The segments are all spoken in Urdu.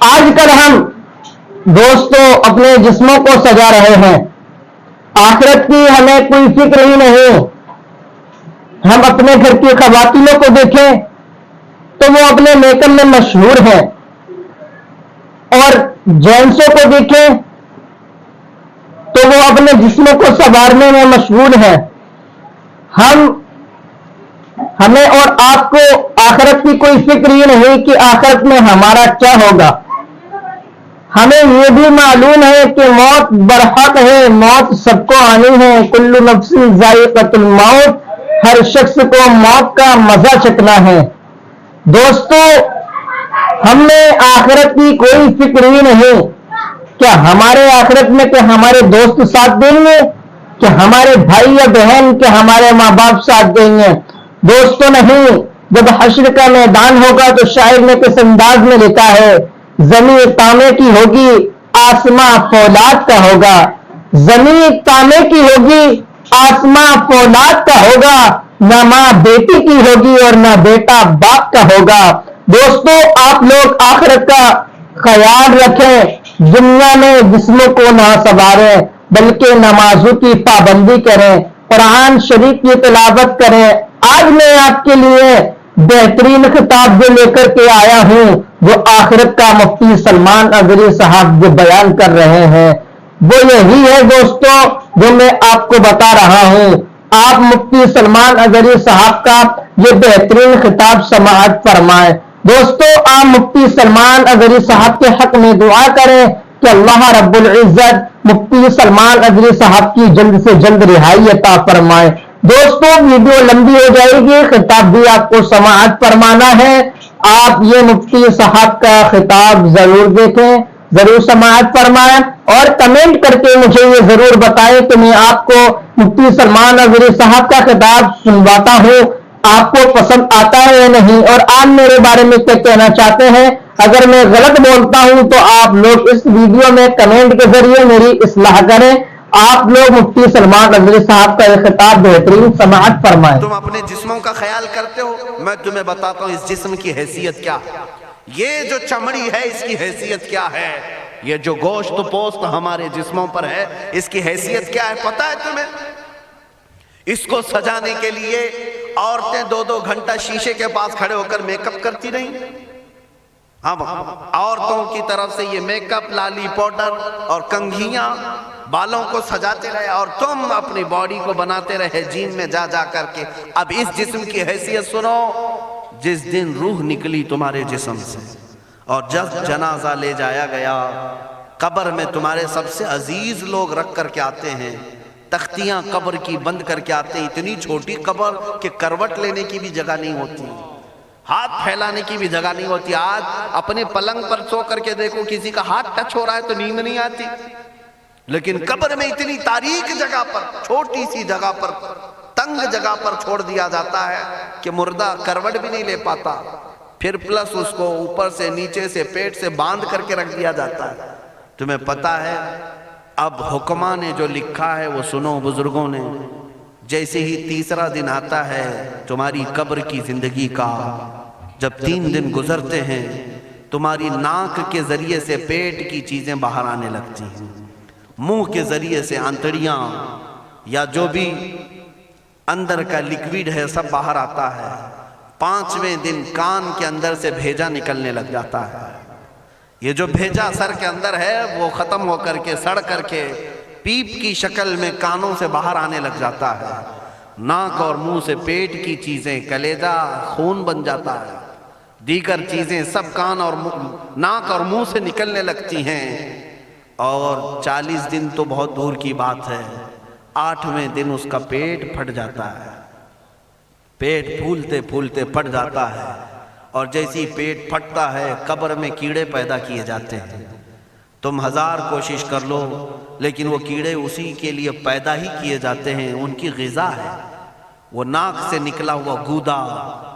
آج کل ہم دوستوں اپنے جسموں کو سجا رہے ہیں، آخرت کی ہمیں کوئی فکر ہی نہیں۔ ہم اپنے گھر کی خواتینوں کو دیکھیں تو وہ اپنے میک اپ میں مشہور ہیں، اور جینسوں کو دیکھیں تو وہ اپنے جسموں کو سنوارنے میں مشغول ہیں۔ ہمیں اور آپ کو آخرت کی کوئی فکر ہی نہیں کہ آخرت میں ہمارا کیا ہوگا۔ ہمیں یہ بھی معلوم ہے کہ موت برحق ہے، موت سب کو آنی ہے، کل نفس ذائقۃ الموت، ہر شخص کو موت کا مزہ چکھنا ہے۔ دوستو، ہمیں آخرت کی کوئی فکر ہی نہیں۔ کیا ہمارے آخرت میں کہ ہمارے دوست ساتھ دیں گے، کہ ہمارے بھائی یا بہن، کہ ہمارے ماں باپ ساتھ دیں گے؟ دوستو نہیں، جب حشر کا میدان ہوگا تو شاعر نے کس انداز میں لکھا ہے، زمین تانبے کی ہوگی، آسماں فولاد کا ہوگا۔ زمین تانبے کی ہوگی، آسماں فولاد کا ہوگا، نہ ماں بیٹی کی ہوگی اور نہ بیٹا باپ کا ہوگا۔ دوستو، آپ لوگ آخرت کا خیال رکھیں، دنیا میں جسموں کو نہ سنواریں بلکہ نمازوں کی پابندی کریں، قرآن شریف کی تلاوت کریں۔ آج میں آپ کے لیے بہترین خطاب جو لے کر کے آیا ہوں، جو آخرت کا مفتی سلمان اظہری صاحب جو بیان کر رہے ہیں، وہ یہی ہے دوستو جو میں آپ کو بتا رہا ہوں۔ آپ مفتی سلمان اظہری صاحب کا یہ بہترین خطاب سماعت فرمائیں۔ دوستو، آپ مفتی سلمان اظہری صاحب کے حق میں دعا کریں کہ اللہ رب العزت مفتی سلمان اظہری صاحب کی جلد سے جلد رہائی عطا فرمائے۔ دوستو، ویڈیو لمبی ہو جائے گی، خطاب بھی آپ کو سماعت فرمانا ہے۔ آپ یہ مفتی صاحب کا خطاب ضرور دیکھیں، ضرور سماعت فرمائیں، اور کمنٹ کر کے مجھے یہ ضرور بتائیں کہ میں آپ کو مفتی سلمان اظہری صاحب کا خطاب سنواتا ہوں، آپ کو پسند آتا ہے یا نہیں، اور آپ میرے بارے میں کیا کہنا چاہتے ہیں۔ اگر میں غلط بولتا ہوں تو آپ لوگ اس ویڈیو میں کمنٹ کے ذریعے میری اصلاح کریں۔ آپ لوگ مفتی سلمان اظہری صاحب کا یہ خطاب بہترین سماعت فرمائیں۔ تم اپنے جسموں کا خیال کرتے ہو، میں تمہیں بتاتا ہوں اس جسم کی حیثیت کیا ہے۔ یہ جو چمڑی ہے اس کی حیثیت کیا ہے، یہ جو گوشت پوست ہمارے جسموں پر ہے اس کی حیثیت کیا ہے پتہ ہے تمہیں؟ اس کو سجانے کے لیے عورتیں 2-2 گھنٹہ شیشے کے پاس کھڑے ہو کر میک اپ کرتی رہیں۔ ہم عورتوں کی طرف سے یہ میک اپ، لالی پاؤڈر اور کنگھیاں بالوں کو سجاتے رہے، اور تم اپنی باڈی کو بناتے رہے جیم میں جا جا کر کے۔ اب اس جسم کی حیثیت سنو، جس دن روح نکلی تمہارے جسم سے اور جب جنازہ لے جایا گیا، قبر میں تمہارے سب سے عزیز لوگ رکھ کر کے آتے ہیں، تختیاں قبر کی بند کر کے آتے ہیں، اتنی چھوٹی قبر کہ کروٹ لینے کی بھی جگہ نہیں ہوتی، ہاتھ پھیلانے کی بھی جگہ نہیں ہوتی۔ آج اپنے پلنگ پر سو کر کے دیکھو، کسی کا ہاتھ ٹچ ہو رہا ہے تو نیند نہیں آتی، لیکن قبر میں اتنی تاریک جگہ پر، چھوٹی سی جگہ پر، تنگ جگہ پر چھوڑ دیا جاتا ہے کہ مردہ کروٹ بھی نہیں لے پاتا، پھر پلس اس کو اوپر سے نیچے سے پیٹ سے باندھ کر کے رکھ دیا جاتا ہے۔ تمہیں پتا ہے اب حکماں نے جو لکھا ہے وہ سنو بزرگوں نے، جیسے ہی تیسرا دن آتا ہے تمہاری قبر کی زندگی کا، جب 3 دن گزرتے ہیں تمہاری ناک کے ذریعے سے پیٹ کی چیزیں باہر آنے لگتی ہیں، منہ کے ذریعے سے آنتڑیاں یا جو بھی اندر کا لیکویڈ ہے سب باہر آتا ہے۔ 5ویں دن کان کے اندر سے بھیجا نکلنے لگ جاتا ہے۔ یہ جو بھیجا سر کے اندر ہے وہ ختم ہو کر کے سڑ کر کے پیپ کی شکل میں کانوں سے باہر آنے لگ جاتا ہے۔ ناک اور منہ سے پیٹ کی چیزیں، کلیجہ، خون بن جاتا ہے، دیگر چیزیں سب کان اور ناک اور منہ سے نکلنے لگتی ہیں، اور 40 دن تو بہت دور کی بات ہے، 8ویں دن اس کا پیٹ پھٹ جاتا ہے، پیٹ پھولتے پھولتے پھٹ جاتا ہے، اور جیسی پیٹ پھٹتا ہے قبر میں کیڑے پیدا کیے جاتے ہیں۔ تم 1000 کوشش کر لو لیکن وہ کیڑے اسی کے لیے پیدا ہی کیے جاتے ہیں، ان کی غذا ہے۔ وہ ناک سے نکلا ہوا گودا،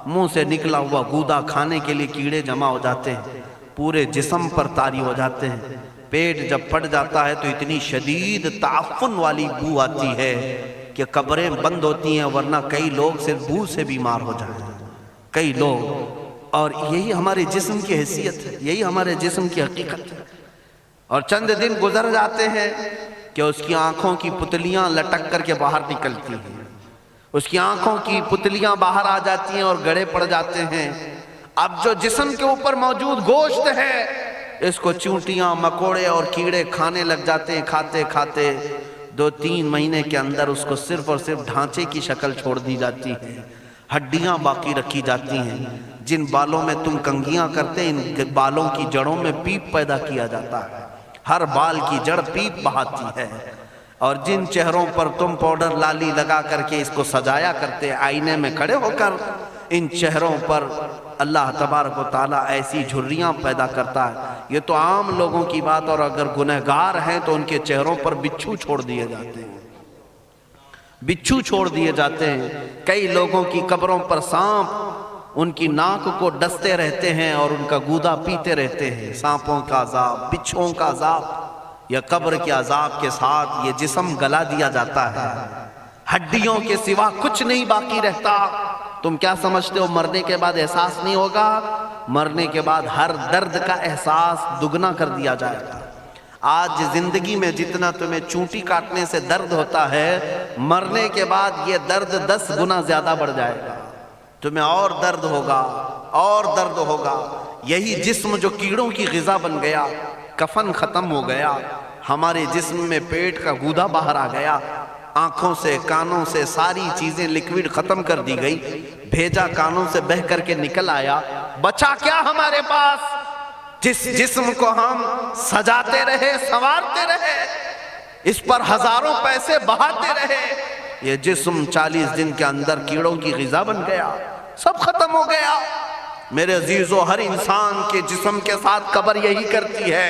منہ سے نکلا ہوا گودا کھانے کے لیے کیڑے جمع ہو جاتے ہیں، پورے جسم پر طاری ہو جاتے ہیں۔ پیٹ جب پھٹ جاتا ہے تو اتنی شدید تعفن والی بو آتی ہے کہ قبریں بند ہوتی ہیں، ورنہ کئی لوگ صرف بو سے بیمار ہو جاتے ہیں، کئی لوگ۔ اور یہی ہمارے جسم کی حیثیت ہے، یہی ہمارے جسم کی حقیقت ہے۔ اور چند دن گزر جاتے ہیں کہ اس کی آنکھوں کی پتلیاں لٹک کر کے باہر نکلتی ہیں، اس کی آنکھوں کی پتلیاں باہر آ جاتی ہیں اور گڑے پڑ جاتے ہیں۔ اب جو جسم کے اوپر موجود گوشت ہے اس کو چونٹیاں، مکوڑے اور کیڑے کھانے لگ جاتے ہیں۔ کھاتے کھاتے 2-3 مہینے کے اندر اس کو صرف اور صرف ڈھانچے کی شکل چھوڑ دی جاتی ہے، ہڈیاں باقی رکھی جاتی ہیں۔ جن بالوں میں تم کنگھیاں کرتے ہیں ان بالوں کی جڑوں میں پیپ پیدا کیا جاتا ہے، ہر بال کی جڑ پیپ بہاتی ہے۔ اور جن چہروں پر تم پاؤڈر لالی لگا کر کے اس کو سجایا کرتے، آئینے میں کھڑے ہو کر ان چہروں پر اللہ تبارک و تعالیٰ ایسی جھریاں پیدا کرتا ہے۔ یہ تو عام لوگوں کی بات، اور اگر گنہگار ہیں تو ان کے چہروں پر بچھو چھوڑ دیے جاتے ہیں، بچھو چھوڑ دیے جاتے ہیں۔ کئی لوگوں کی قبروں پر سانپ ان کی ناک کو ڈستے رہتے ہیں اور ان کا گودا پیتے رہتے ہیں۔ سانپوں کا عذاب، بچھوؤں کا عذاب، یا قبر کے عذاب کے ساتھ یہ جسم گلا دیا جاتا ہے، ہڈیوں کے سوا کچھ نہیں باقی رہتا۔ تم کیا سمجھتے ہو مرنے کے بعد احساس نہیں ہوگا؟ مرنے کے بعد ہر درد کا احساس دگنا کر دیا جائے گا۔ آج زندگی میں جتنا تمہیں چونٹی کاٹنے سے درد ہوتا ہے، مرنے کے بعد یہ درد 10 گنا زیادہ بڑھ جائے گا۔ تمہیں اور درد ہوگا، اور درد ہوگا۔ یہی جسم جو کیڑوں کی غذا بن گیا، کفن ختم ہو گیا، ہمارے جسم میں پیٹ کا گودا باہر آ گیا، آنکھوں سے کانوں سے ساری چیزیں لکوڈ ختم کر دی گئی، بھیجا کانوں سے بہہ کر کے نکل آیا، بچا کیا ہمارے پاس؟ جس جسم کو ہم سجاتے رہے، سنوارتے رہے، اس پر ہزاروں پیسے بہاتے رہے، یہ جسم 40 دن کے اندر کیڑوں کی غذا بن گیا، سب ختم ہو گیا۔ میرے عزیزو، ہر انسان کے جسم کے ساتھ قبر یہی کرتی ہے۔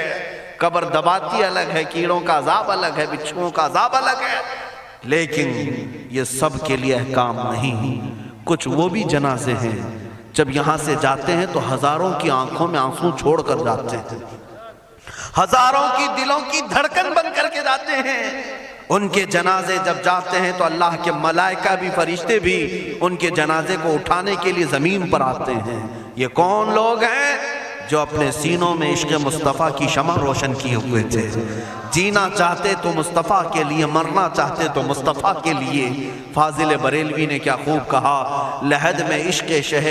قبر دباتی الگ ہے، کیڑوں کا عذاب الگ ہے، بچھوؤں کا عذاب الگ ہے، لیکن یہ سب کے لیے احکام نہیں۔ کچھ وہ بھی جنازے ہیں جب یہاں سے جاتے ہیں تو ہزاروں کی آنکھوں میں آنسو چھوڑ کر جاتے ہیں، ہزاروں کی دلوں کی دھڑکن بن کر کے جاتے ہیں۔ ان کے جنازے جب جاتے ہیں تو اللہ کے ملائکہ بھی، فرشتے بھی ان کے جنازے کو اٹھانے کے لیے زمین پر آتے ہیں۔ یہ کون لوگ ہیں؟ جو اپنے سینوں میں عشق مصطفیٰ کی شمع روشن کیے ہوئے تھے، جینا چاہتے تو مصطفیٰ کے لیے، مرنا چاہتے تو مصطفیٰ کے لیے۔ فاضل بریلوی نے کیا خوب کہا، لحد میں عشق شہ،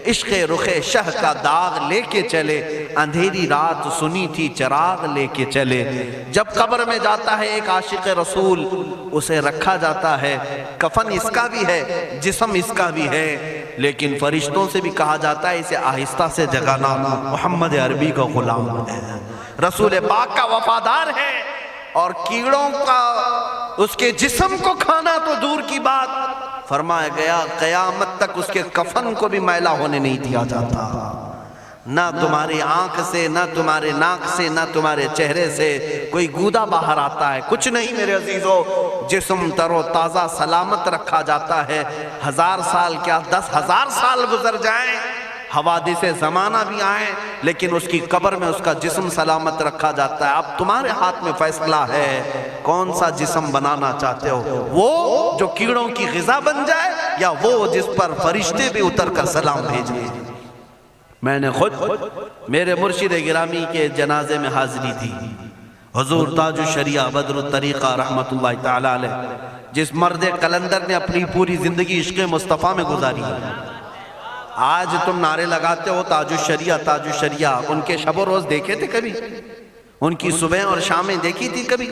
عشق رخ شہ کا داغ لے کے چلے، اندھیری رات سنی تھی چراغ لے کے چلے۔ جب قبر میں جاتا ہے ایک عاشق رسول، اسے رکھا جاتا ہے، کفن اس کا بھی ہے، جسم اس کا بھی ہے، لیکن فرشتوں سے بھی کہا جاتا ہے اسے آہستہ سے جگانا، محمد عربی کا غلام ہے، رسول پاک کا وفادار ہے، اور کیڑوں کا اس کے جسم کو کھانا تو دور کی بات، فرمایا گیا قیامت تک اس کے کفن کو بھی میلا ہونے نہیں دیا جاتا۔ نہ تمہاری آنکھ سے، نہ تمہارے ناک سے، نہ تمہارے چہرے سے کوئی گودا باہر آتا ہے، کچھ نہیں میرے عزیزو۔ جسم تر و تازہ سلامت رکھا جاتا ہے۔ 1000 سال کیا 10,000 سال گزر جائیں، حوادث زمانہ بھی آئیں، لیکن اس کی قبر میں اس کا جسم سلامت رکھا جاتا ہے۔ اب تمہارے ہاتھ میں فیصلہ ہے کون سا جسم بنانا چاہتے ہو، وہ جو کیڑوں کی غذا بن جائے، یا وہ جس پر فرشتے بھی اتر کر سلام بھیجیں۔ میں نے خود میرے مرشد گرامی کے جنازے میں حاضری تھی، حضور تاج الشریعہ بدر الطریقہ رحمت اللہ تعالی علیہ، جس مرد قلندر نے اپنی پوری زندگی عشق مصطفیٰ میں گزاری ہے۔ آج تم نعرے لگاتے ہو تاج الشریعہ تاج الشریعہ، ان کے شب و روز دیکھے تھے کبھی؟ ان کی صبح اور شامیں دیکھی تھی کبھی؟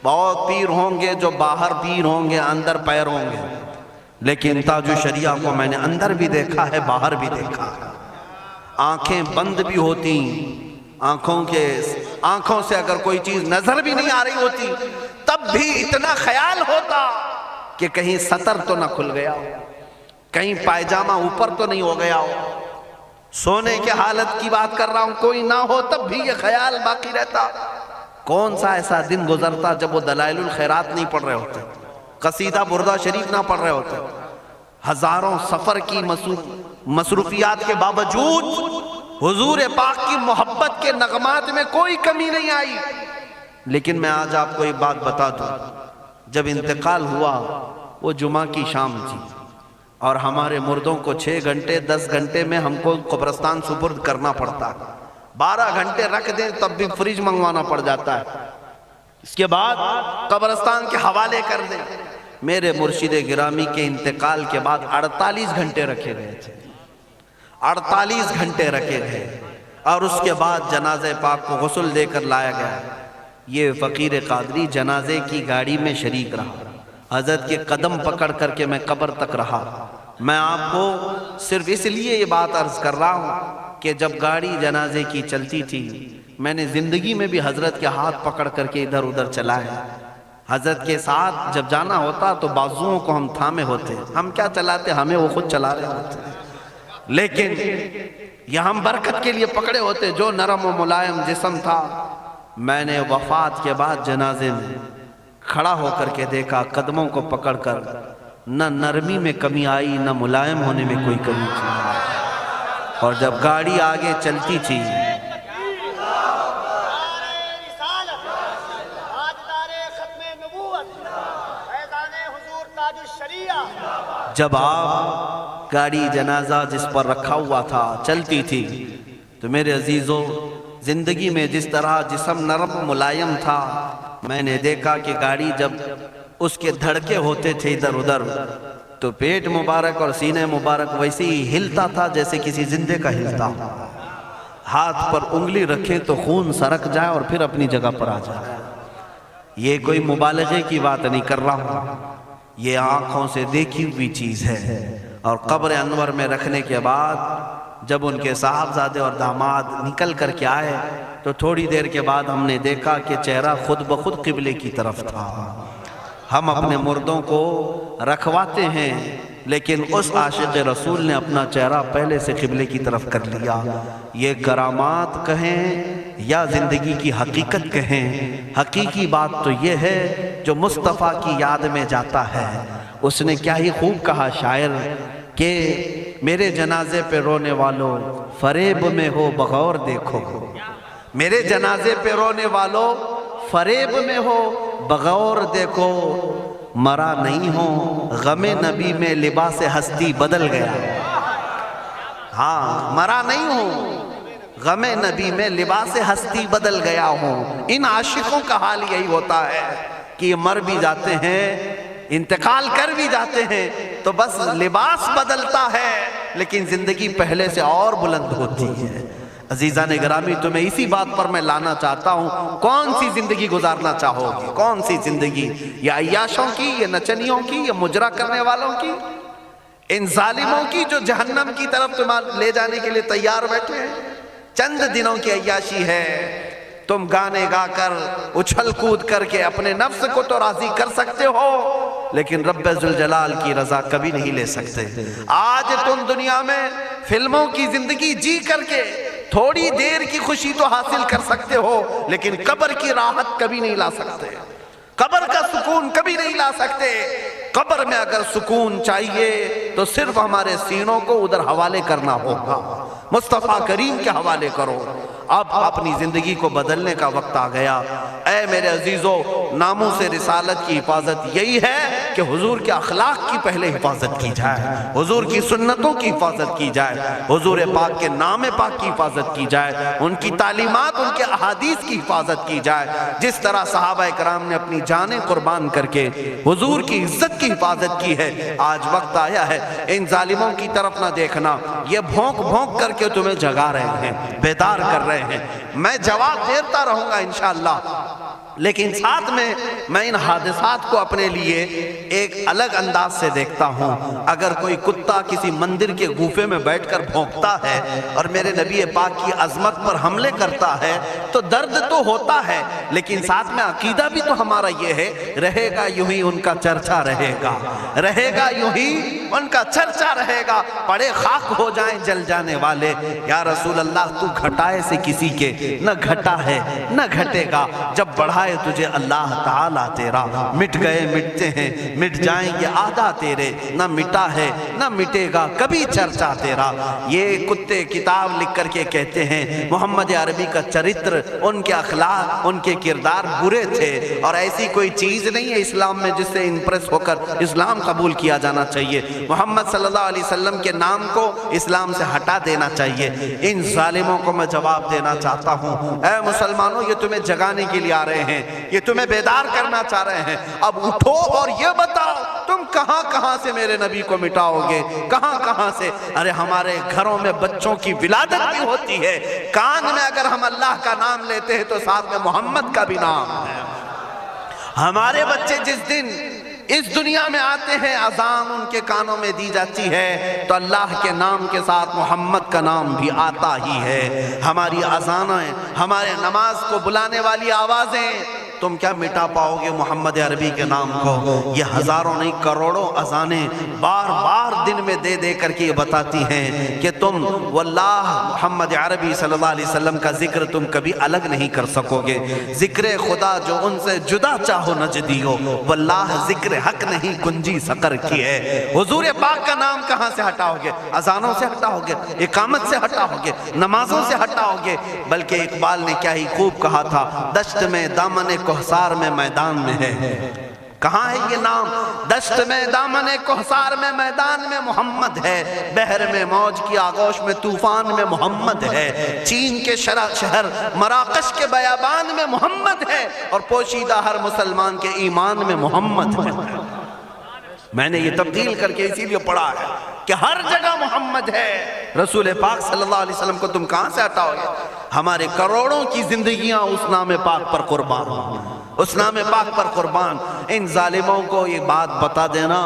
بہت پیر ہوں گے جو باہر پیر ہوں گے، اندر پیر ہوں گے، لیکن تاج الشریعہ کو میں نے اندر بھی دیکھا ہے، باہر بھی دیکھا ہے۔ آنکھیں بند بھی ہوتی، آنکھوں سے اگر کوئی چیز نظر بھی نہیں آ رہی ہوتی، تب بھی اتنا خیال ہوتا کہ کہیں سطر تو نہ کھل گیا ہو، کہیں پائجامہ اوپر تو نہیں ہو گیا ہو۔ سونے کے حالت کی بات کر رہا ہوں، کوئی نہ ہو تب بھی یہ خیال باقی رہتا۔ کون سا ایسا دن گزرتا جب وہ دلائل الخیرات نہیں پڑھ رہے ہوتے، قصیدہ بردہ شریف نہ پڑھ رہے ہوتے، ہزاروں سفر کی مصروفیات کے باوجود حضور پاک کی محبت کے نغمات میں کوئی کمی نہیں آئی۔ لیکن میں آج آپ کو ایک بات بتا دوں، جب انتقال ہوا وہ جمعہ کی شام تھی، اور ہمارے مردوں کو 6 گھنٹے 10 گھنٹے میں ہم کو قبرستان سپرد کرنا پڑتا ہے، 12 گھنٹے رکھ دیں تب بھی فریج منگوانا پڑ جاتا ہے، اس کے بعد قبرستان کے حوالے کر دیں۔ میرے مرشد گرامی کے انتقال کے بعد 48 گھنٹے رکھے گئے تھے، 48 گھنٹے رکھے گئے، اور اس کے بعد جنازہ پاک کو غسل دے کر لایا گیا۔ یہ فقیر قادری جنازے کی گاڑی میں شریک رہا، حضرت کے قدم پکڑ کر کے میں قبر تک رہا۔ میں آپ کو صرف اس لیے یہ بات عرض کر رہا ہوں کہ جب گاڑی جنازے کی چلتی تھی، میں نے زندگی میں بھی حضرت کے ہاتھ پکڑ کر کے ادھر ادھر چلائے۔ حضرت کے ساتھ جب جانا ہوتا تو بازوؤں کو ہم تھامے ہوتے، ہم کیا چلاتے، ہمیں وہ خود چلا رہے ہوتے، لیکن یہ ہم برکت کے لیے پکڑے ہوتے۔ جو نرم و ملائم جسم تھا، میں نے وفات کے بعد جنازے میں کھڑا ہو کر کے دیکھا، قدموں کو پکڑ کر، نہ نرمی میں کمی آئی، نہ ملائم ہونے میں کوئی کمی تھی۔ اور جب گاڑی آگے چلتی تھی، جب آپ گاڑی جنازہ جس پر رکھا ہوا تھا چلتی تھی، تو میرے عزیزوں زندگی میں جس طرح جسم نرم ملائم تھا، میں نے دیکھا کہ گاڑی جب اس کے دھڑکے ہوتے تھے ادھر ادھر، تو پیٹ مبارک اور سینے مبارک ویسے ہی ہلتا تھا جیسے کسی زندے کا ہلتا۔ ہاتھ پر انگلی رکھیں تو خون سرک جائے اور پھر اپنی جگہ پر آ جائے۔ یہ کوئی مبالغے کی بات نہیں کر رہا ہوں، یہ آنکھوں سے دیکھی ہوئی چیز ہے۔ اور قبر انور میں رکھنے کے بعد جب ان کے صاحبزادے اور داماد نکل کر کے آئے، تو تھوڑی دیر کے بعد ہم نے دیکھا کہ چہرہ خود بخود قبلے کی طرف تھا۔ ہم اپنے مردوں کو رکھواتے ہیں، لیکن اس عاشق رسول نے اپنا چہرہ پہلے سے قبلے کی طرف کر لیا۔ یہ کرامات کہیں یا زندگی کی حقیقت کہیں، حقیقی بات تو یہ ہے جو مصطفیٰ کی یاد میں جاتا ہے۔ اس نے کیا ہی خوب کہا شاعر کہ میرے جنازے پہ رونے والوں فریب میں ہو بغور دیکھو، میرے جنازے پہ رونے والوں فریب میں ہو بغور دیکھو، مرا نہیں ہو غم نبی میں لباس ہستی بدل گیا۔ ہاں، مرا نہیں ہو غم نبی میں لباس ہستی بدل گیا ہوں۔ ان عاشقوں کا حال یہی ہوتا ہے کہ یہ مر بھی جاتے ہیں، انتقال کر بھی جاتے ہیں، تو بس لباس بدلتا ہے، لیکن زندگی پہلے سے اور بلند ہوتی ہے۔ عزیزان گرامی، تمہیں اسی بات پر میں لانا چاہتا ہوں، کون سی زندگی گزارنا چاہو گی؟ کون سی زندگی؟ یا عیاشوں کی، یا نچنیوں کی، یا مجرا کرنے والوں کی، ان ظالموں کی جو جہنم کی طرف تمہیں لے جانے کے لیے تیار بیٹھے ہیں؟ چند دنوں کی عیاشی ہے، تم گانے گا کر اچھل کود کر کے اپنے نفس کو تو راضی کر سکتے ہو، لیکن رب ذوالجلال کی رضا کبھی نہیں لے سکتے۔ آج تم دنیا میں فلموں کی زندگی جی کر کے تھوڑی دیر کی خوشی تو حاصل کر سکتے ہو، لیکن قبر کی راحت کبھی نہیں لا سکتے، قبر کا سکون کبھی نہیں لا سکتے۔ قبر میں اگر سکون چاہیے تو صرف ہمارے سینوں کو ادھر حوالے کرنا ہوگا، مصطفیٰ کریم کے حوالے کرو۔ اب اپنی زندگی کو بدلنے کا وقت آ گیا۔ اے میرے عزیزو، ناموس رسالت کی حفاظت یہی ہے کہ حضور کے اخلاق کی پہلے حفاظت کی جائے، حضور کی سنتوں کی حفاظت کی جائے، حضور پاک کے نام پاک کی حفاظت کی جائے، ان کی تعلیمات، ان کے احادیث کی حفاظت کی جائے۔ جس طرح صحابہ کرام نے اپنی جانیں قربان کر کے حضور کی عزت کی حفاظت کی ہے، آج وقت آیا ہے ان ظالموں کی طرف نہ دیکھنا۔ یہ بھونک بھونک کر کے تمہیں جگا رہے ہیں، بیدار کر رہے ہیں۔ میں جواب دیتا رہوں گا انشاءاللہ، لیکن ساتھ میں ان حادثات کو اپنے لیے ایک الگ انداز سے دیکھتا ہوں۔ اگر کوئی کتا کسی مندر کے گوفے میں بیٹھ کر بھونکتا ہے اور میرے نبی پاک کی عظمت پر حملے کرتا ہے تو درد تو ہوتا ہے، لیکن ساتھ میں عقیدہ بھی تو ہمارا یہ ہے، رہے گا یوں ہی ان کا چرچا رہے گا، رہے گا یوں ہی ان کا چرچا رہے گا، پڑے خاک ہو جائیں جل جانے والے۔ یا رسول اللہ، تو گھٹائے سے کسی کے نہ گھٹا ہے نہ گھٹے گا، جب بڑھائے تجھے اللہ تعالیٰ تیرا، مٹ گئے مٹتے ہیں مٹ جائیں گے آدھا تیرے، نہ مٹا ہے نہ مٹے گا کبھی چرچا تیرا۔ یہ کتے کتاب لکھ کر کے کہتے ہیں محمد عربی کا چرتر، ان کے اخلاق، ان کے کردار برے تھے، اور ایسی کوئی چیز نہیں ہے اسلام میں جس سے امپریس ہو کر اسلام قبول کیا جانا چاہیے۔ محمد صلی اللہ علیہ وسلم کے نام کو اسلام سے ہٹا دینا چاہیے۔ ان ظالموں کو میں جواب دینا چاہتا ہوں، اے مسلمانوں، یہ تمہیں جگانے کے لیے آ رہے ہیں، یہ تمہیں بیدار کرنا چاہ رہے ہیں۔ اب اٹھو اور یہ بتاؤ تم کہاں کہاں سے میرے نبی کو مٹاؤ گے، کہاں کہاں سے؟ ارے ہمارے گھروں میں بچوں کی ولادت بھی ہوتی ہے، کان میں اگر ہم اللہ کا نام لیتے ہیں تو ساتھ میں محمد کا بھی نام ہے۔ ہمارے بچے جس دن اس دنیا میں آتے ہیں، اذان ان کے کانوں میں دی جاتی ہے تو اللہ کے نام کے ساتھ محمد کا نام بھی آتا ہی ہے۔ ہماری اذانیں، ہمارے نماز کو بلانے والی آوازیں، تم کیا مٹا پاؤ گے محمد عربی کے نام کو؟ یہ ہزاروں نہیں کروڑوں اذانیں بار بار دن میں دے دے کر کے یہ بتاتی ہیں کہ تم واللہ محمد عربی صلی اللہ علیہ وسلم کا ذکر تم کبھی الگ نہیں کر سکو گے۔ ذکر خدا جو ان سے جدا چاہو نجدی ہو، واللہ ذکر حق نہیں گنجی سقر کی ہے۔ حضور پاک کا نام کہاں سے ہٹاؤ گے؟ اذانوں سے ہٹاؤ گے، اقامت سے ہٹاؤ گے، نمازوں سے ہٹاؤ گے؟ بلکہ اقبال نے کیا ہی خوب کہا تھا، دشت میں دامن کوہسار میں میدان میں ہے۔ کہاں ہے یہ نام؟ دشت میں دامن کوہسار میں میدان میں محمد ہے، بحر میں موج کی آغوش میں طوفان میں محمد ہے، چین کے شہر مراکش کے بیابان میں محمد ہے، اور پوشیدہ ہر مسلمان کے ایمان میں محمد ہے۔ میں نے یہ تبدیل کر کے اسی لیے پڑھا ہے کہ ہر جگہ محمد ہے۔ رسول پاک صلی اللہ علیہ وسلم کو تم کہاں سے ہٹاؤ گے؟ ہمارے کروڑوں کی زندگیاں اس نام پاک پر قربان، اس نام پاک پر قربان۔ ان ظالموں کو یہ بات بتا دینا،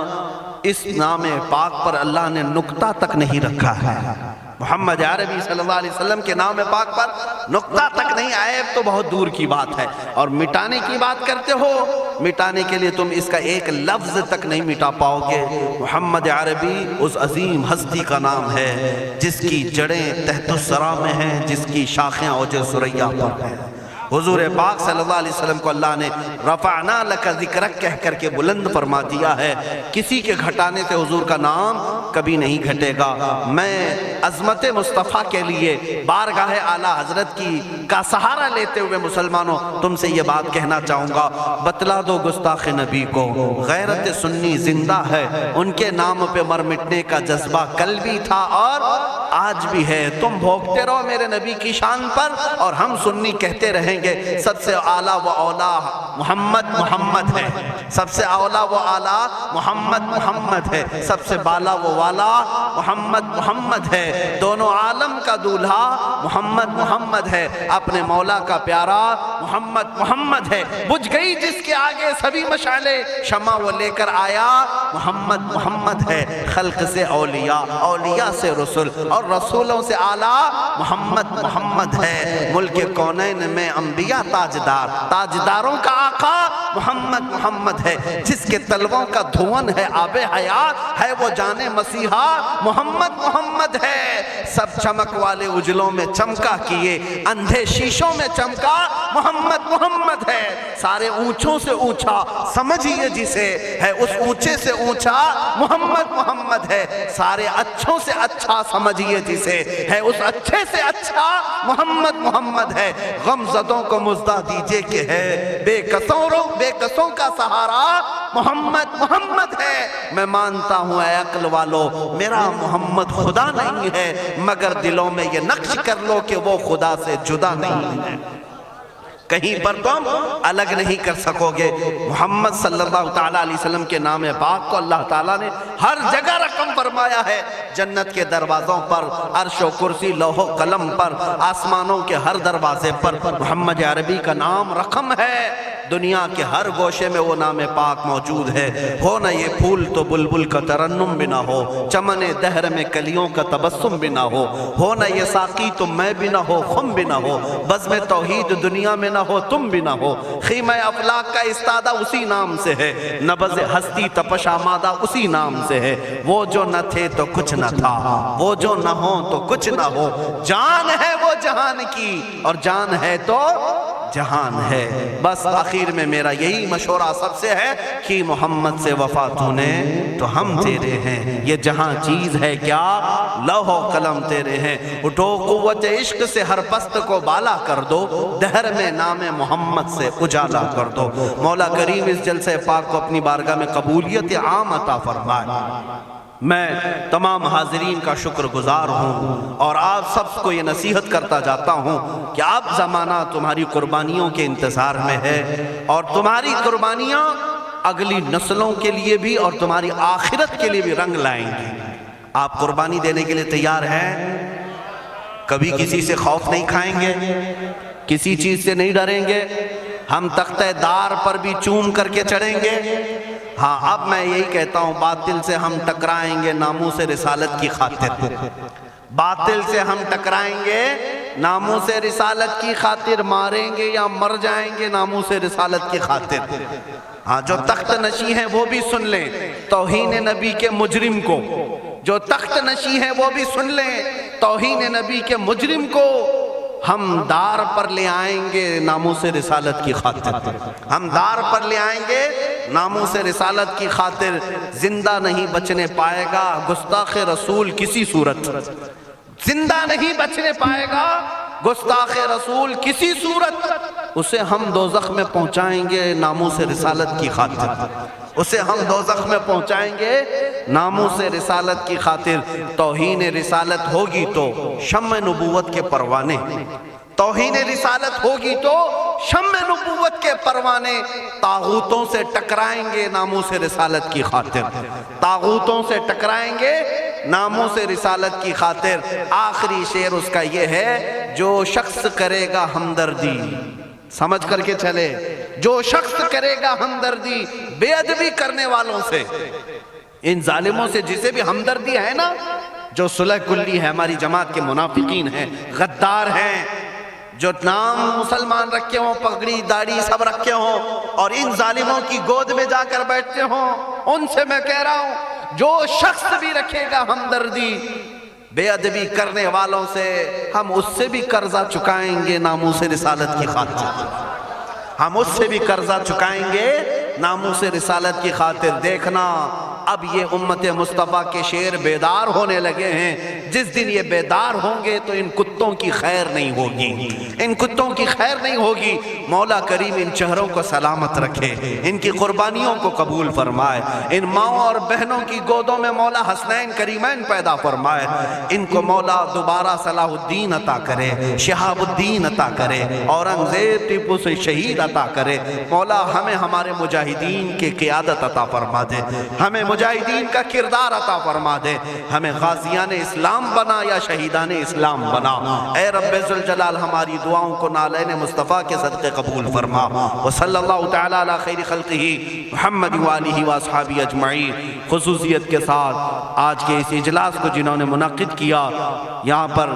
اس نام پاک پر اللہ نے نقطہ تک نہیں رکھا ہے۔ محمد عربی صلی اللہ علیہ وسلم کے نام پاک پر نقطہ تک نہیں، عیب تو بہت دور کی بات ہے۔ اور مٹانے کی بات کرتے ہو، مٹانے کے لیے تم اس کا ایک لفظ تک نہیں مٹا پاؤ گے۔ محمد عربی اس عظیم ہستی کا نام ہے جس کی جڑیں تحت الثری میں ہیں، جس کی شاخیں اوج ثریا پر ہیں۔ حضور پاک صلی اللہ علیہ وسلم کو اللہ نے رفعنا لک ذکرک کہہ کر کے بلند فرما دیا ہے۔ کسی کے گھٹانے سے حضور کا نام کبھی نہیں گھٹے گا۔ میں عظمت مصطفیٰ کے لیے بارگاہ اعلیٰ حضرت کا سہارا لیتے ہوئے مسلمانوں تم سے یہ بات کہنا چاہوں گا، بتلا دو گستاخ نبی کو غیرت سنی زندہ ہے، ان کے نام پہ مر مٹنے کا جذبہ کل بھی تھا اور آج بھی ہے۔ تم بھوکتے رہو میرے نبی کی شان پر اور ہم سنی کہتے رہیں گے سب سے اعلیٰ و اولا محمد ہے، سب سے اولا و اعلیٰ محمد ہے، سب سے بالا و والا محمد ہے، دونوں عالم کا دولہا محمد ہے، اپنے مولا کا پیارا محمد ہے۔ بجھ گئی جس کے آگے سبھی مشعلیں، شمع وہ لے کر آیا محمد ہے۔ خلق سے اولیاء، اولیاء سے رسول اور رسولوں سے اعلیٰ محمد ہے۔ ملک کونین میں انبیاء تاجدار، تاجداروں کا آقا محمد ہے، جس کے تلووں کا دھون ہے آب حیات، ہے وہ جانے مسیحا محمد ہے۔ سب چمک والے اجلوں میں چمکا کیے، اندھے شیشوں میں چمکا محمد ہے۔ سارے اونچوں سے اونچا سمجھیے جسے، ہے اس اونچے سے اونچا محمد ہے۔ سارے اچھوں سے اچھا سمجھیے جسے، ہے اس اچھے سے اچھا محمد ہے۔ غم زدوں کو مزدہ دیجئے کہ ہے بے کسوں کا سہارا محمد ہے۔ میں مانتا ہوں اے عقل والو میرا محمد خدا نہیں ہے، مگر دلوں میں یہ نقش کر لو کہ وہ خدا سے جدا نہیں ہے۔ کہیں پر تم الگ نہیں کر سکو گے۔ محمد صلی اللہ تعالیٰ علیہ وسلم کے نام پاک کو اللہ تعالیٰ نے ہر جگہ رقم فرمایا ہے، جنت کے دروازوں پر، عرش و کرسی لوح و قلم پر، آسمانوں کے ہر دروازے پر محمد عربی کا نام رقم ہے۔ دنیا کے ہر گوشے میں وہ نام پاک موجود ہے۔ ہو نہ یہ پھول تو بلبل کا ترنم بھی نہ ہو، چمن دہر میں کلیوں کا تبسم بھی نہ ہو نہ یہ ساقی تو میں بھی نہ ہو، خم بھی نہ ہو، بزم توحید دنیا میں نہ ہو، تم بھی نہ ہو۔ خیمہ افلاک کا استادہ اسی نام سے ہے، نبض ہستی تپش آمادہ اسی نام سے ہے۔ وہ جو نہ تھے تو کچھ نہ تھا، وہ جو نہ ہو تو کچھ نہ ہو، جان ہے وہ جہان کی اور جان ہے تو جہان ہے۔ بس آخر میں میرا یہی مشورہ سب سے ہے کہ محمد سے وفا تو نے تو ہم تیرے ہیں، یہ جہاں چیز ہے کیا لوح و قلم تیرے ہیں۔ اٹھو قوت عشق سے ہر پست کو بالا کر دو، دہر میں نام محمد سے اجالا کر دو۔ مولا کریم اس جلسہ پاک کو اپنی بارگاہ میں قبولیت عام عطا فرمائے۔ میں تمام حاضرین کا شکر گزار ہوں اور آپ سب کو یہ نصیحت کرتا جاتا ہوں کہ اب زمانہ تمہاری قربانیوں کے انتظار میں ہے، اور تمہاری قربانیاں اگلی نسلوں کے لیے بھی اور تمہاری آخرت کے لیے بھی رنگ لائیں گی۔ آپ قربانی دینے کے لیے تیار ہیں؟ کبھی کسی سے خوف نہیں کھائیں گے، کسی چیز سے نہیں ڈریں گے، ہم تختہ دار پر بھی چوم کر کے چڑھیں گے۔ ہاں، اب میں یہی کہتا ہوں، باطل سے ہم ٹکرائیں گے ناموس رسالت کی خاطر، باطل سے ہم ٹکرائیں گے ناموس رسالت کی خاطر، ماریں گے یا مر جائیں گے ناموس رسالت کی خاطر۔ ہاں، جو تخت نشی ہیں وہ بھی سن لیں توہین نبی کے مجرم کو، جو تخت نشی ہیں وہ بھی سن لیں توہین نبی کے مجرم کو ہم دار پر لے آئیں گے ناموس رسالت کی خاطر، ہم دار پر لے آئیں گے ناموس رسالت کی خاطر۔ زندہ نہیں بچنے پائے گا گستاخ رسول کسی صورت، زندہ نہیں بچنے پائے گا گستاخ رسول کسی صورت، اسے ہم دوزخ میں پہنچائیں گے ناموس رسالت کی خاطر، اسے ہم دوزخ میں پہنچائیں گے ناموس رسالت کی خاطر۔ توہین رسالت ہوگی تو شمع نبوت کے پروانے، توہین رسالت ہوگی تو شمع نبوت کے پروانے طاغوتوں سے ٹکرائیں گے ناموس رسالت کی خاطر، طاغوتوں سے ٹکرائیں گے ناموس رسالت کی خاطر۔ آخری شعر اس کا یہ ہے، جو شخص کرے گا ہمدردی، سمجھ کر کے چلے، جو شخص کرے گا ہمدردی بے ادبی کرنے والوں سے، ان ظالموں سے جسے بھی ہمدردی ہے نا، جو صلح کلی ہے، ہماری جماعت کے منافقین ہیں، غدار ہیں، جو نام مسلمان رکھے ہوں، پگڑی داڑھی سب رکھے ہوں اور ان ظالموں کی گود میں جا کر بیٹھتے ہوں، ان سے میں کہہ رہا ہوں، جو شخص بھی رکھے گا ہمدردی بے ادبی کرنے والوں سے، ہم اس سے بھی قرضہ چکائیں گے ناموس رسالت کی خاطر، ہم اس سے بھی قرضہ چکائیں گے ناموس رسالت کی خاطر۔ دیکھنا اب یہ امت مصطفیٰ کے شیر بیدار ہونے لگے ہیں، جس دن یہ بیدار ہوں گے تو ان کتوں کی خیر نہیں ہوگی، ان کتوں کی خیر نہیں ہوگی۔ مولا کریم ان چہروں کو سلامت رکھے، ان کی قربانیوں کو قبول فرمائے، ان ماؤں اور بہنوں کی گودوں میں مولا حسنین کریمین پیدا فرمائے، ان کو مولا دوبارہ صلاح الدین عطا کرے، شہاب الدین عطا کرے، اورنگزیب ٹیپو سے شہید عطا کرے۔ مولا ہمیں ہمارے مجاہدین کی قیادت عطا فرما دے، ہمیں مجاہدین کا کردار عطا فرما دے، ہمیں غازیان اسلام بنا یا شہیدان اسلام بنا۔ اے رب ذوالجلال ہماری دعاؤں کو نالین مصطفیٰ کے صدقے قبول فرما۔ وصلی اللہ تعالی علی خیر خلقہ محمد وآلہ واصحابہ اجمعین۔ خصوصیت کے ساتھ آج کے اس اجلاس کو جنہوں نے منعقد کیا، یہاں پر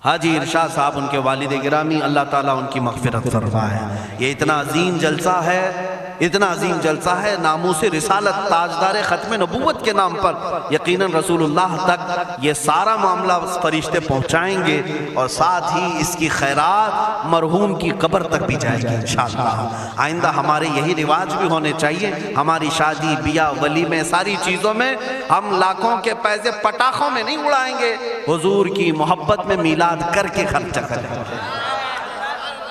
حاجی ارشاد صاحب، ان کے والد گرامی، اللہ تعالیٰ ان کی مغفرت فرمائے۔ یہ اتنا عظیم جلسہ ہے، اتنا عظیم جلسہ ہے، ناموس رسالت تاجدار ختم نبوت کے نام پر یقیناً رسول اللہ تک یہ سارا معاملہ فرشتے پہنچائیں گے، اور ساتھ ہی اس کی خیرات مرحوم کی قبر تک بھی جائے گی انشاءاللہ۔ آئندہ ہمارے یہی رواج بھی ہونے چاہیے، ہماری شادی بیاہ ولیمے ساری چیزوں میں ہم لاکھوں کے پیسے پٹاخوں میں نہیں اڑائیں گے، حضور کی محبت میں میلاد کر کے خرچہ کریں گے،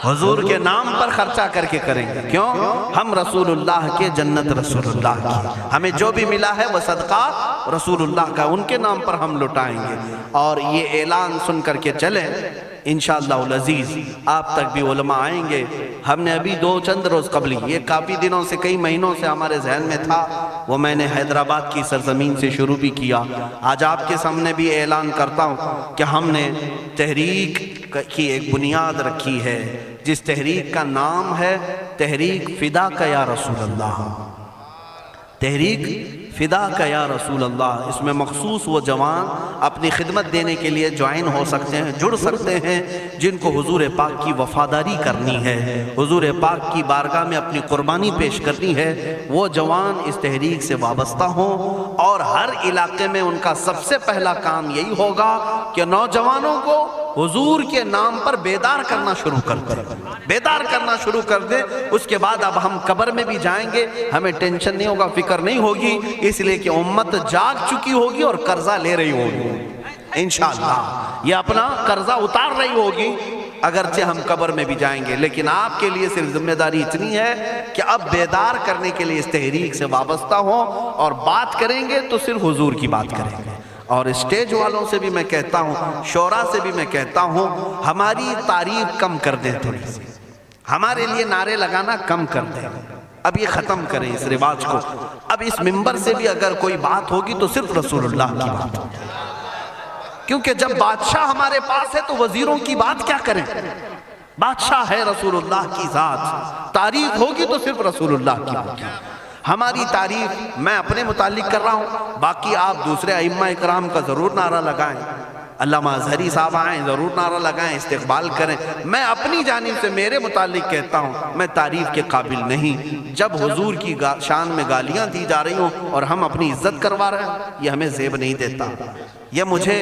حضور کے نام پر خرچہ کر کے کریں گے۔ کیوں؟ ہم رسول اللہ کے، جنت رسول اللہ کی، ہمیں جو بھی ملا ہے وہ صدقہ رسول اللہ کا، ان کے نام پر ہم لٹائیں گے۔ اور یہ اعلان سن کر کے چلیں، انشاءاللہ العزیز آپ تک بھی علماء آئیں گے۔ ہم نے ابھی چند روز قبل، یہ کافی دنوں سے، کئی مہینوں سے ہمارے ذہن میں تھا، وہ میں نے حیدرآباد کی سرزمین سے شروع بھی کیا۔ آج آپ کے سامنے بھی اعلان کرتا ہوں کہ ہم نے تحریک کی ایک بنیاد رکھی ہے، جس تحریک کا نام ہے تحریک فدا کا یا رسول اللہ، تحریک فدا کا یا رسول اللہ۔ اس میں مخصوص وہ جوان اپنی خدمت دینے کے لیے جوائن ہو سکتے ہیں، جڑ سکتے ہیں، جن کو حضور پاک کی وفاداری کرنی ہے، حضور پاک کی بارگاہ میں اپنی قربانی پیش کرنی ہے، وہ جوان اس تحریک سے وابستہ ہوں۔ اور ہر علاقے میں ان کا سب سے پہلا کام یہی ہوگا کہ نوجوانوں کو حضور کے نام پر بیدار کرنا شروع کر دیں، بیدار کرنا شروع کر دیں۔ اس کے بعد اب ہم قبر میں بھی جائیں گے، ہمیں ٹینشن نہیں ہوگا، فکر نہیں ہوگی، اس لیے کہ امت جاگ چکی ہوگی اور قرضہ لے رہی ہوگی۔ انشاءاللہ یہ اپنا قرضہ اتار رہی ہوگی، اگرچہ ہم قبر میں بھی جائیں گے، لیکن آپ کے لیے صرف ذمہ داری اتنی ہے کہ اب بیدار کرنے کے لیے اس تحریک سے وابستہ ہوں، اور بات کریں گے تو صرف حضور کی بات کریں گے۔ اور اسٹیج والوں سے بھی میں کہتا ہوں، شورا سے بھی میں کہتا ہوں، ہماری تعریف کم کر دیں، تھوڑی سی ہمارے لیے نعرے لگانا کم کر دیں، اب یہ ختم کریں اس رواج کو۔ اب اس منبر سے بھی اگر کوئی بات ہوگی تو صرف رسول اللہ کی بات ہوگی، کیونکہ جب بادشاہ ہمارے پاس ہے تو وزیروں کی بات کیا کریں؟ بادشاہ ہے رسول اللہ کی ذات، تعریف ہوگی تو صرف رسول اللہ کی ہوگی۔ ہماری تعریف میں اپنے متعلق کر رہا ہوں، باقی آپ دوسرے ائمہ اکرام کا ضرور نعرہ لگائیں، علامہ اظہری صاحب آئیں ضرور نعرہ لگائیں، استقبال کریں۔ میں اپنی جانب سے میرے متعلق کہتا ہوں، میں تعریف کے قابل نہیں۔ جب حضور کی شان میں گالیاں دی جا رہی ہوں اور ہم اپنی عزت کروا رہے ہیں، یہ ہمیں زیب نہیں دیتا، یہ مجھے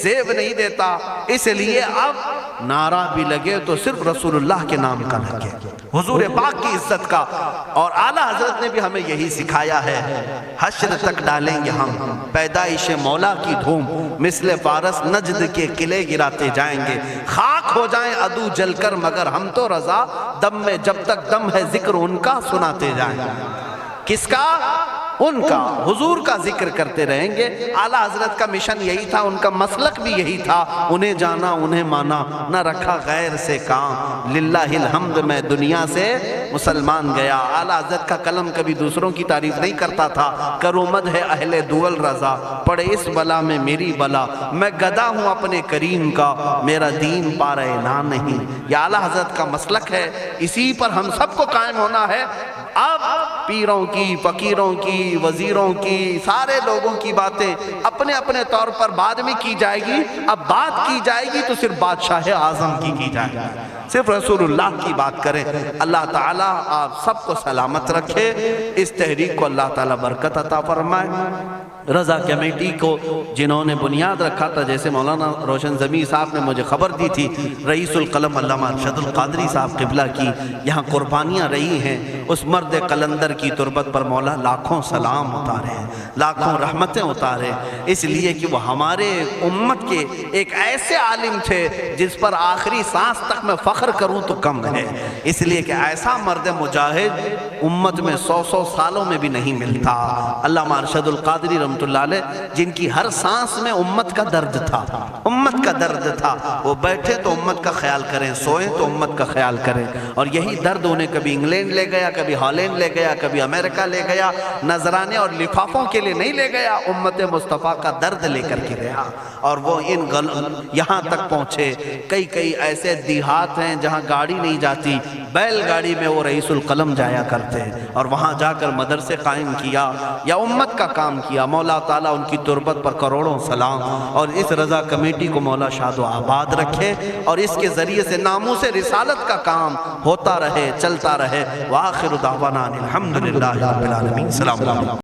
زیب نہیں دیتا۔ اس لیے اب نعرہ بھی لگے تو صرف رسول اللہ کے نام کا لگے، حضور پاک کی عزت کا۔ اور اعلیٰ حضرت نے بھی ہمیں یہی سکھایا ہے، حشر تک ڈالیں گے ہم پیدائش مولا کی دھوم، مثل فارس نجد کے قلعے گراتے جائیں گے، خاک ہو جائیں عدو جل کر مگر ہم تو رضا، دم میں جب تک دم ہے ذکر ان کا سناتے جائیں گے۔ کس کا؟ ان کا، حضور کا ذکر کرتے رہیں گے۔ اعلیٰ حضرت کا مشن یہی تھا، ان کا مسلک بھی یہی تھا، انہیں جانا انہیں مانا، نہ رکھا غیر سے کام، للہ الحمد میں دنیا سے مسلمان گیا۔ اعلیٰ حضرت کا قلم کبھی دوسروں کی تعریف نہیں کرتا تھا، کرومد ہے اہل دول رضا، پڑے اس بلا میں میری بلا، میں گدا ہوں اپنے کریم کا، میرا دین پارہ نہ نہیں۔ یہ اعلیٰ حضرت کا مسلک ہے، اسی پر ہم سب کو قائم ہونا ہے۔ اب پیروں کی، فقیروں کی، وزیروں کی، سارے لوگوں کی باتیں اپنے اپنے طور پر بعد میں کی جائے گی، اب بات کی جائے گی تو صرف بادشاہ اعظم کی جائے گی، صرف رسول اللہ کی بات کریں۔ اللہ تعالیٰ آپ سب کو سلامت رکھے، اس تحریک کو اللہ تعالیٰ برکت عطا فرمائے۔ رضا کمیٹی کو جنہوں نے بنیاد رکھا تھا، جیسے مولانا روشن زمیں صاحب نے مجھے خبر دی تھی، رئیس القلم علامہ ارشد القادری صاحب قبلہ کی یہاں قربانیاں رہی ہیں، اس مرد قلندر کی تربت پر مولا لاکھوں سلام اتارے ہیں، لاکھوں رحمتیں اتارے، اس لیے کہ وہ ہمارے امت کے ایک ایسے عالم تھے جس پر آخری سانس تک میں فخر کروں تو کم ہے، اس لیے کہ ایسا مرد مجاہد امت میں 100 سالوں میں بھی نہیں ملتا۔ علامہ ارشد القادری رحمۃ اللہ علیہ، جن کی ہر سانس میں امت کا درد تھا، امت کا درد تھا، وہ بیٹھے تو امت کا خیال کریں، سوئیں تو امت کا خیال کریں، اور یہی درد انہیں کبھی انگلینڈ لے گیا، کبھی ہالینڈ لے گیا، کبھی امریکہ لے گیا، نذرانے اور لفافوں کے لیے نہیں لے گیا، امت مصطفیٰ کا درد لے کر کے گیا، اور وہ یہاں تک پہنچے۔ کئی ایسے دیہات ہیں جہاں گاڑی نہیں جاتی، بیل گاڑی میں وہ رئیس القلم جایا کرتے ہیں، اور وہاں جا کر مدرسے قائم کیا یا امت کا کام کیا۔ مولا تعالیٰ ان کی تربت پر کروڑوں سلام، اور اس رضا کمیٹی کو مولا شاد و آباد رکھے، اور اس کے ذریعے سے ناموس رسالت کا کام ہوتا رہے، چلتا رہے۔ وآخر دعوانا الحمدللہ رب العالمین۔ السلام علیکم۔